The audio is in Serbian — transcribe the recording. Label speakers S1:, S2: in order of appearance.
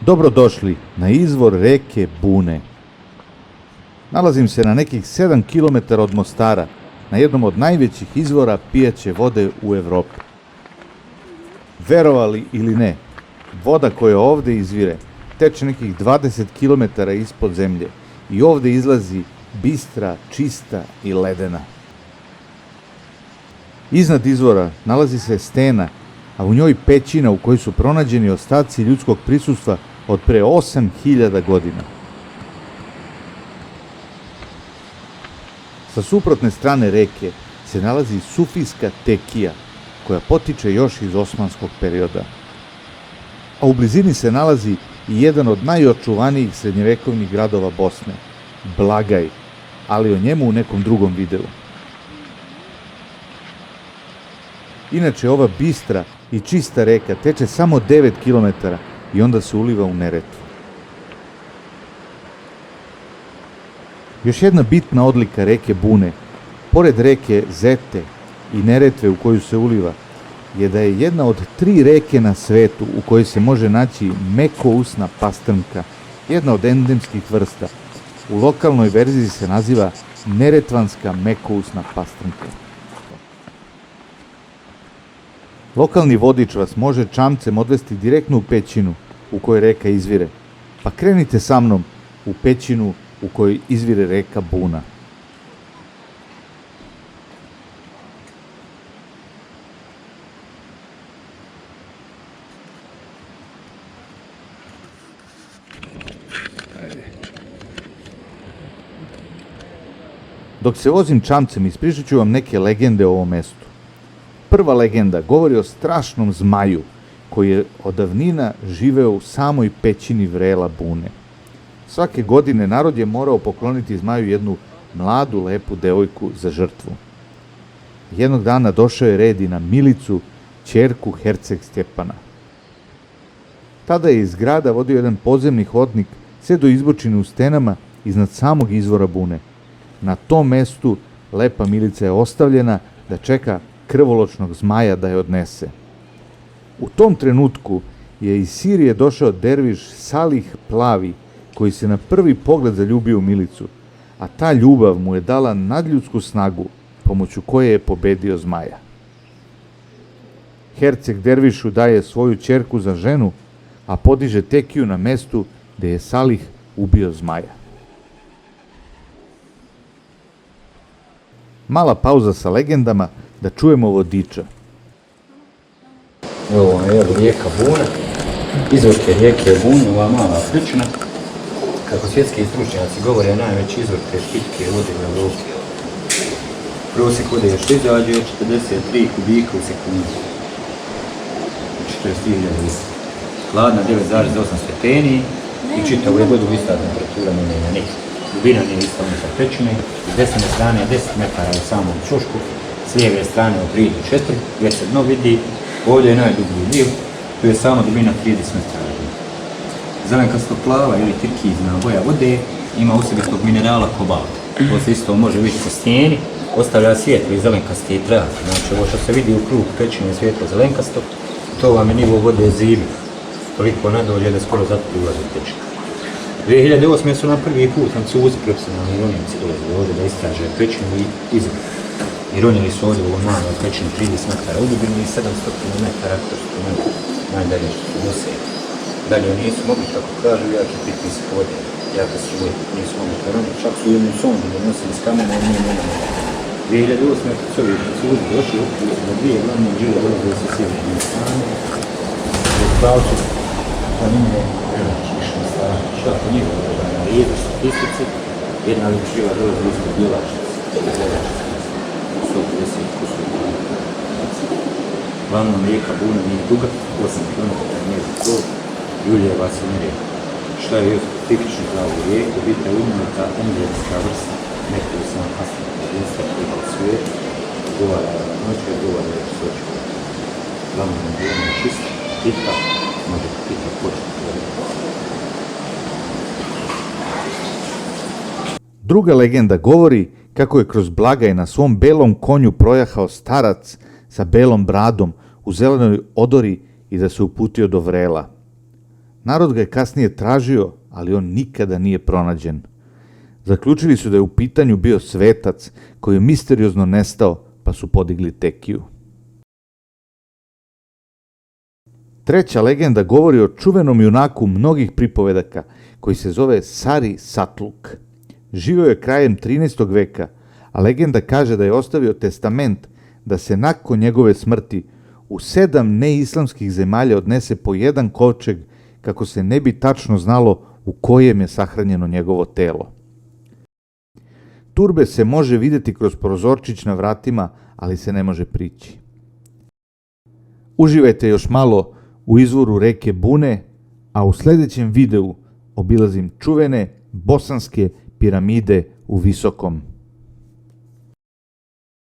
S1: Dobrodošli na izvor reke Bune. Nalazim se na nekih 7 km od Mostara, na jednom od najvećih izvora pijaće vode u Evropi. Verovali ili ne, voda koja ovde izvire teče nekih 20 km ispod zemlje i ovde izlazi bistra, čista i ledena. Iznad izvora nalazi se stena, a u njoj pećina u kojoj su pronađeni ostaci ljudskog prisustva od pre 8000 godina. Sa suprotne strane reke se nalazi Sufijska Tekija, koja potiče još iz osmanskog perioda. A u blizini se nalazi i jedan od najočuvanijih srednjevekovnih gradova Bosne, Blagaj, ali o njemu u nekom drugom videu. Inače, ova bistra i čista reka teče samo 9 km i onda se uliva u Neretvu. Još jedna bitna odlika reke Bune, pored reke Zete i Neretve u koju se uliva, je da je jedna od 3 reke na svetu u kojoj se može naći mekousna pastrmka, jedna od endemskih vrsta. U lokalnoj verziji se naziva neretvanska mekousna pastrmka. Lokalni vodič vas može čamcem odvesti direktno u pećinu u kojoj reka izvire, pa krenite sa mnom u pećinu u kojoj izvire reka Buna. Dok se vozim čamcem, ispričat ću vam neke legende o ovom mestu. Prva legenda govori o strašnom zmaju koji je od davnina živeo u samoj pećini vrela Bune. Svake godine narod je morao pokloniti zmaju jednu mladu, lepu devojku za žrtvu. Jednog dana došao je red i na Milicu, ćerku herceg Stjepana. Tada je iz grada vodio jedan podzemni hodnik sve do izbočine u stenama iznad samog izvora Bune. Na tom mestu lepa Milica je ostavljena da čeka krvoločnog zmaja da je odnese. U tom trenutku je iz Sirije došao derviš Salih Plavi, koji se na prvi pogled zaljubio u Milicu, a ta ljubav mu je dala nadljudsku snagu, pomoću koje je pobedio zmaja. Herceg dervišu daje svoju ćerku za ženu, a podiže tekiju na mestu gde je Salih ubio zmaja. Mala pauza sa legendama da čujemo vodiča.
S2: Ovo je rijeka Buna, izvor rijeke Bune, ova mala pećina. Kako svjetski stručnjaci govore, najveći izvor te pitke vode u Evropi. Prosjek vode je što izađe 43 kubika u sekundi. 43.000 litra. Hladna 9,8 stepeni i čitavu je vodu ista temperatura, ne mijenja ništa. Dubina nije ista unutar pećine, s desne strane 10 metara u samom čušku, s lijeve strane od 3 do 4, već se dno vidi, ovdje je najdublji dio, tu je sama dubina 30 metara. Zelenkasto plava ili turkizna boja vode ima u sebi tog minerala kobalta. To se isto može vidjeti po stijeni, ostavlja svijetlo i zelenkaste traze. Znači ovo što se vidi u krug pećine svijetlo zelenkasto, to vam je nivo vode zivi. Toliko nadolje da skoro zatopli ulaz u pećinu. 2008. su na prvi put Francuzi profesionalni ronjenici dolazili ovdje da istraže pećinu i izvor. I ronjili su ovdje u ovom maloj pećini 30 metara u dubinu i 700 metara kroz tunel, najdalje što su dosegli. Dalje nisu mogli, kako kažu, jaki pitni se vode, jaka su vode, nisu mogli to roniti. Čak su jednu sondu donosili s kamena i nije nema. 2008. kad su ovi Francuzi došli, ukrili su na dvije glavne žile dolazili sa sjeverne strane. U pravcu planine Kišne strane, šta po njihovo na rijedu statistici, jedna li žila dolazi ispod Bjelačnice, 150 kusur. Glavnom rijeka Buna nije duga, 8 km njezin tog i uljeva se na rijeku. Šta je još tipično za ovu rijeku, vidite unuta endemska vrsta mekousna pastrmka vrsta koja je svijet, odgovara noće, odgovara visočku. Glavnom Buna je čista, pita, može pita početi.
S1: Druga legenda govori kako je kroz Blagaj na svom belom konju projahao starac sa belom bradom u zelenoj odori i da se uputio do vrela. Narod ga je kasnije tražio, ali on nikada nije pronađen. Zaključili su da je u pitanju bio svetac koji je misteriozno nestao, pa su podigli tekiju. Treća legenda govori o čuvenom junaku mnogih pripovedaka koji se zove Sari Satluk. Živio je krajem 13. veka, a legenda kaže da je ostavio testament da se nakon njegove smrti u 7 neislamskih zemalja odnese po jedan kovčeg kako se ne bi tačno znalo u kojem je sahranjeno njegovo telo. Turbe se može vidjeti kroz prozorčić na vratima, ali se ne može prići. Uživajte još malo u izvoru reke Bune, a u sljedećem videu obilazim čuvene bosanske piramide u Visokom.